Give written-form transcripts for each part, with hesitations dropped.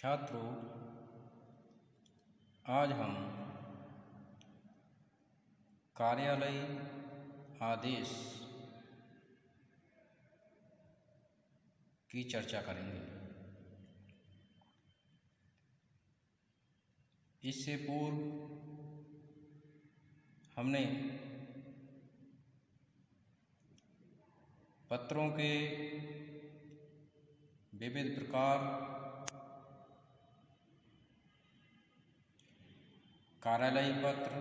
छात्रों, आज हम कार्यालयी आदेश की चर्चा करेंगे। इससे पूर्व हमने पत्रों के विविध प्रकार, कार्यालयी पत्र,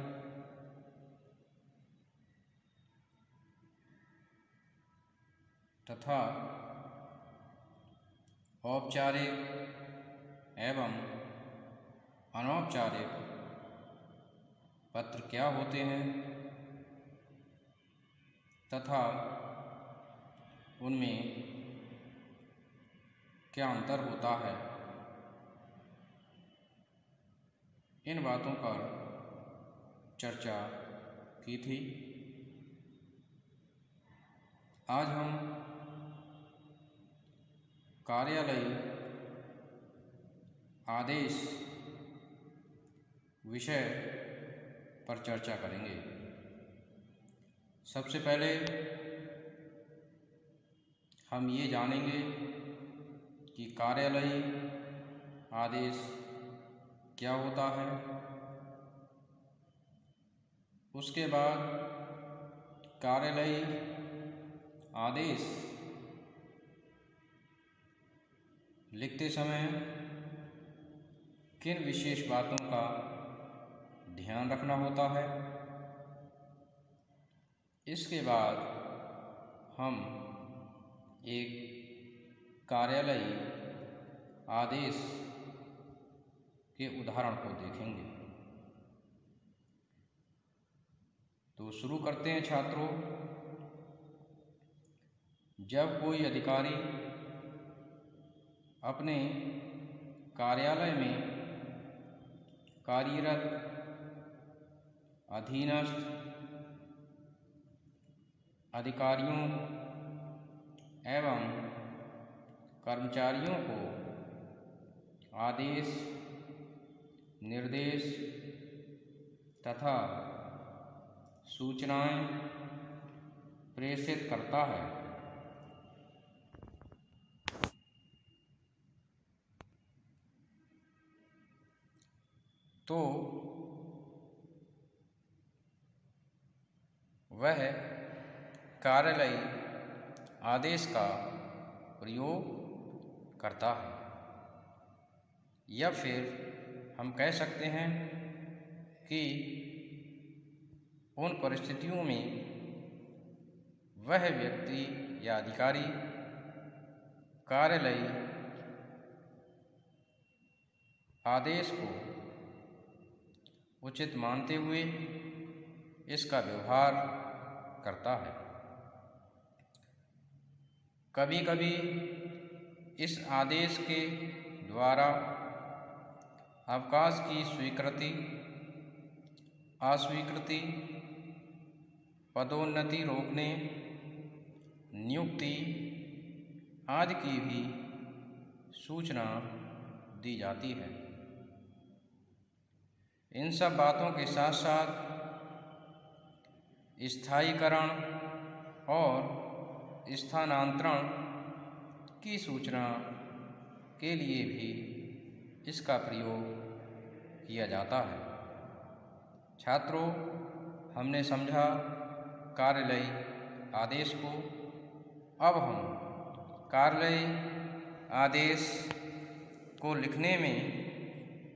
तथा औपचारिक एवं अनौपचारिक पत्र क्या होते हैं तथा उनमें क्या अंतर होता है, इन बातों पर चर्चा की थी। आज हम कार्यालयी आदेश विषय पर चर्चा करेंगे। सबसे पहले हम ये जानेंगे कि कार्यालयी आदेश क्या होता है। उसके बाद कार्यालयी आदेश लिखते समय किन विशेष बातों का ध्यान रखना होता है। इसके बाद हम एक कार्यालयी आदेश के उदाहरण को देखेंगे। तो शुरू करते हैं छात्रों। जब कोई अधिकारी अपने कार्यालय में कार्यरत अधीनस्थ अधिकारियों एवं कर्मचारियों को आदेश, निर्देश तथा सूचनाएं प्रेषित करता है, तो वह कार्यालयी आदेश का प्रयोग करता है, या फिर हम कह सकते हैं कि उन परिस्थितियों में वह व्यक्ति या अधिकारी कार्यालयी आदेश को उचित मानते हुए इसका व्यवहार करता है। कभी कभी इस आदेश के द्वारा अवकाश की स्वीकृति, अस्वीकृति, पदोन्नति रोकने, नियुक्ति आदि की भी सूचना दी जाती है। इन सब बातों के साथ साथ स्थायीकरण और स्थानांतरण की सूचना के लिए भी इसका प्रयोग किया जाता है। छात्रों, हमने समझा कार्यालयी आदेश को। अब हम कार्यालयी आदेश को लिखने में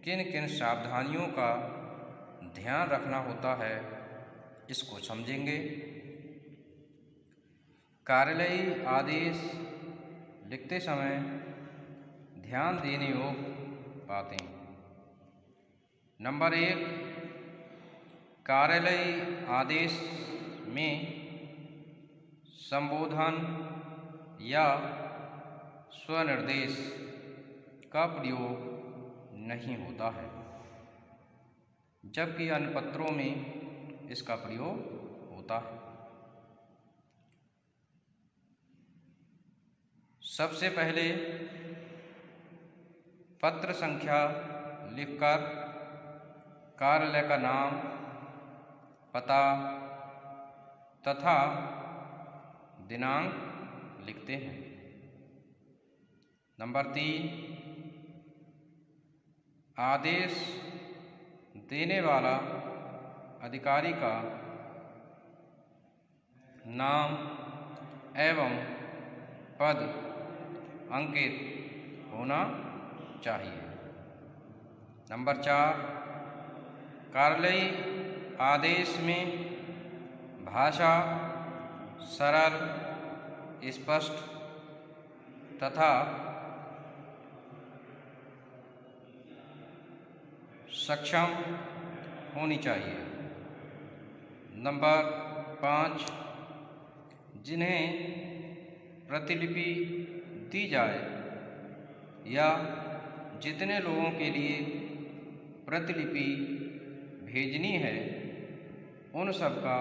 किन किन सावधानियों का ध्यान रखना होता है, इसको समझेंगे। कार्यालयी आदेश लिखते समय ध्यान देने योग्य बातें। नंबर 1, कार्यालयी आदेश में संबोधन या स्वनिर्देश का प्रयोग नहीं होता है, जबकि अन्य पत्रों में इसका प्रयोग होता है। सबसे पहले पत्र संख्या लिखकर कार्यालय का नाम, पता तथा दिनांक लिखते हैं। नंबर 3, आदेश देने वाला अधिकारी का नाम एवं पद अंकित होना चाहिए। नंबर 4, कार्यालयीय आदेश में भाषा सरल, स्पष्ट तथा सक्षम होनी चाहिए। नंबर 5, जिन्हें प्रतिलिपि दी जाए या जितने लोगों के लिए प्रतिलिपि भेजनी है उन सब का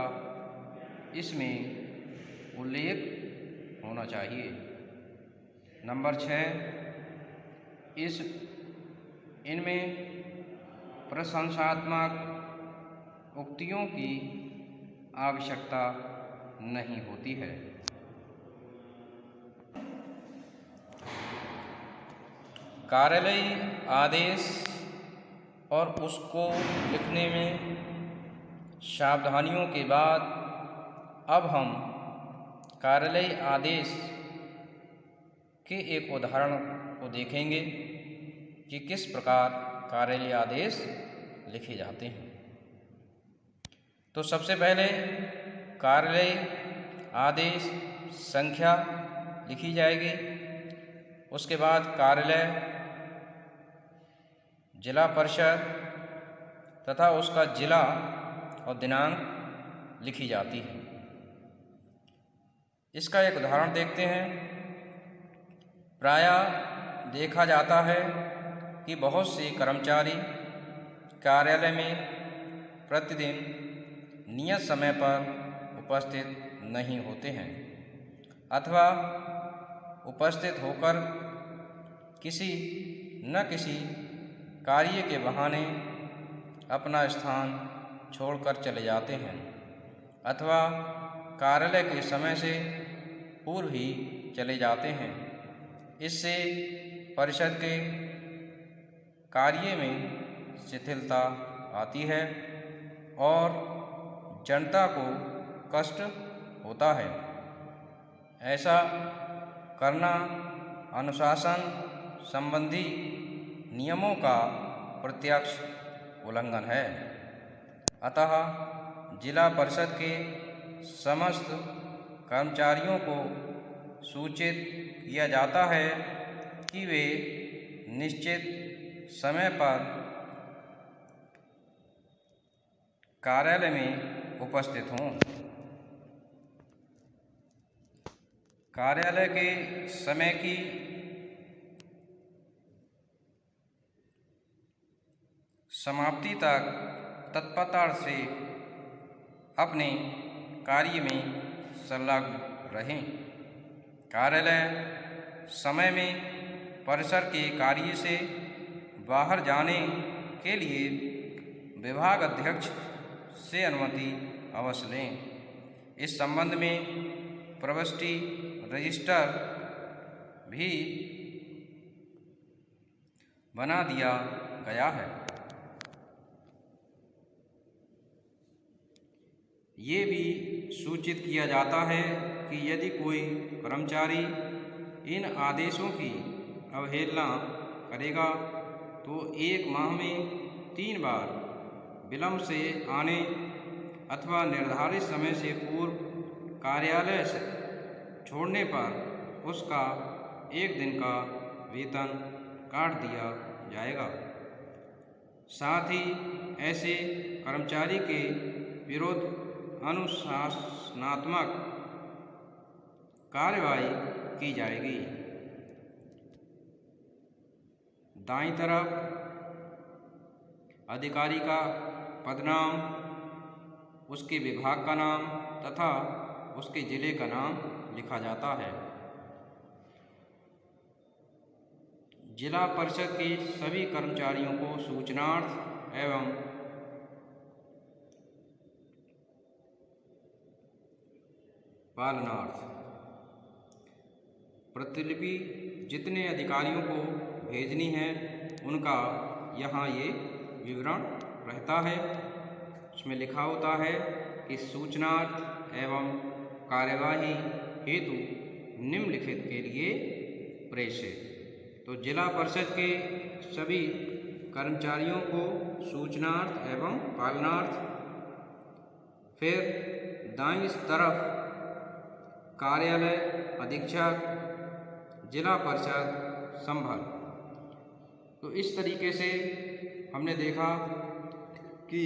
इसमें उल्लेख होना चाहिए। नंबर 6, इनमें प्रशंसात्मक उक्तियों की आवश्यकता नहीं होती है। कार्यालयीय आदेश और उसको लिखने में सावधानियों के बाद अब हम कार्यालयीय आदेश के एक उदाहरण को देखेंगे कि किस प्रकार कार्यालयीय आदेश लिखे जाते हैं। तो सबसे पहले कार्यालयीय आदेश संख्या लिखी जाएगी। उसके बाद कार्यालय, जिला परिषद तथा उसका जिला और दिनांक लिखी जाती है। इसका एक उदाहरण देखते हैं। प्रायः देखा जाता है कि बहुत से कर्मचारी कार्यालय में प्रतिदिन नियत समय पर उपस्थित नहीं होते हैं अथवा उपस्थित होकर किसी न किसी कार्य के बहाने अपना स्थान छोड़कर चले जाते हैं अथवा कार्यालय के समय से पूर्व ही चले जाते हैं। इससे परिषद के कार्य में शिथिलता आती है और जनता को कष्ट होता है। ऐसा करना अनुशासन संबंधी नियमों का प्रत्यक्ष उल्लंघन है। अतः जिला परिषद के समस्त कर्मचारियों को सूचित किया जाता है कि वे निश्चित समय पर कार्यालय में उपस्थित हों। कार्यालय के समय की समाप्ति तक तत्परता से अपने कार्य में संलग्न रहें। कार्यालय समय में परिसर के कार्य से बाहर जाने के लिए विभाग अध्यक्ष से अनुमति अवश्य लें। इस संबंध में प्रविष्टि रजिस्टर भी बना दिया गया है। ये भी सूचित किया जाता है कि यदि कोई कर्मचारी इन आदेशों की अवहेलना करेगा तो 1 माह में 3 बार विलंब से आने अथवा निर्धारित समय से पूर्व कार्यालय से छोड़ने पर उसका 1 दिन का वेतन काट दिया जाएगा। साथ ही ऐसे कर्मचारी के विरुद्ध अनुशासनात्मक कार्रवाई की जाएगी। दाईं तरफ अधिकारी का पदनाम, उसके विभाग का नाम तथा उसके जिले का नाम लिखा जाता है। जिला परिषद के सभी कर्मचारियों को सूचनार्थ एवं पालनार्थ प्रतिलिपि जितने अधिकारियों को भेजनी है उनका यहाँ ये विवरण रहता है। उसमें लिखा होता है कि सूचनार्थ एवं कार्यवाही हेतु निम्नलिखित के लिए प्रेषित। तो जिला परिषद के सभी कर्मचारियों को सूचनार्थ एवं पालनार्थ, फिर दाईं तरफ कार्यालय अधीक्षक जिला परिषद संभल। तो इस तरीके से हमने देखा कि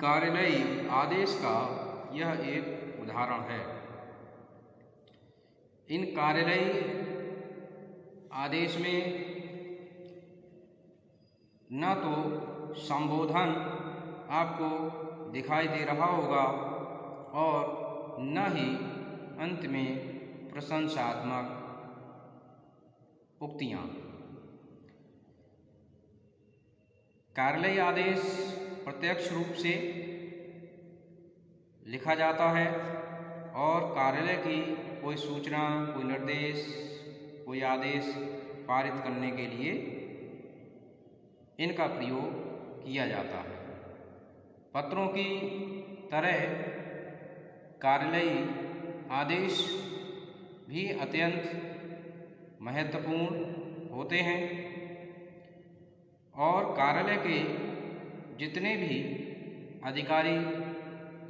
कार्यालयी आदेश का यह एक उदाहरण है। इन कार्यालयी आदेश में न तो संबोधन आपको दिखाई दे रहा होगा और न ही अंत में प्रशंसात्मक उक्तियां। कार्यालयी आदेश प्रत्यक्ष रूप से लिखा जाता है और कार्यालय की कोई सूचना, कोई निर्देश, कोई आदेश पारित करने के लिए इनका प्रयोग किया जाता है। पत्रों की तरह कार्यालयी आदेश भी अत्यंत महत्वपूर्ण होते हैं और कार्यालय के जितने भी अधिकारी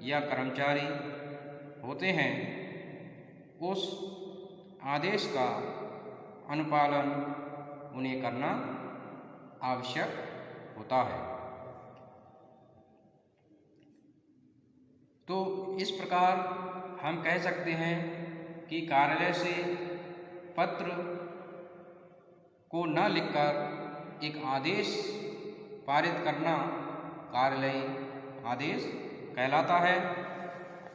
या कर्मचारी होते हैं उस आदेश का अनुपालन उन्हें करना आवश्यक होता है। तो इस प्रकार हम कह सकते हैं कि कार्यालय से पत्र को न लिखकर एक आदेश पारित करना कार्यालयी आदेश कहलाता है।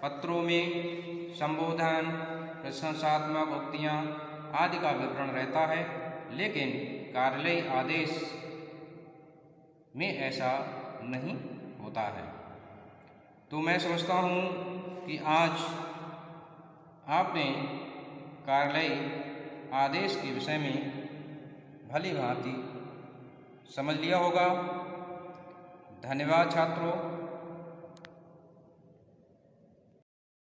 पत्रों में संबोधन, प्रशंसात्मक उक्तियां आदि का विवरण रहता है, लेकिन कार्यालयी आदेश में ऐसा नहीं होता है। तो मैं समझता हूँ कि आज आपने कार्यालयी आदेश के विषय में भली भांति समझ लिया होगा। धन्यवाद छात्रों।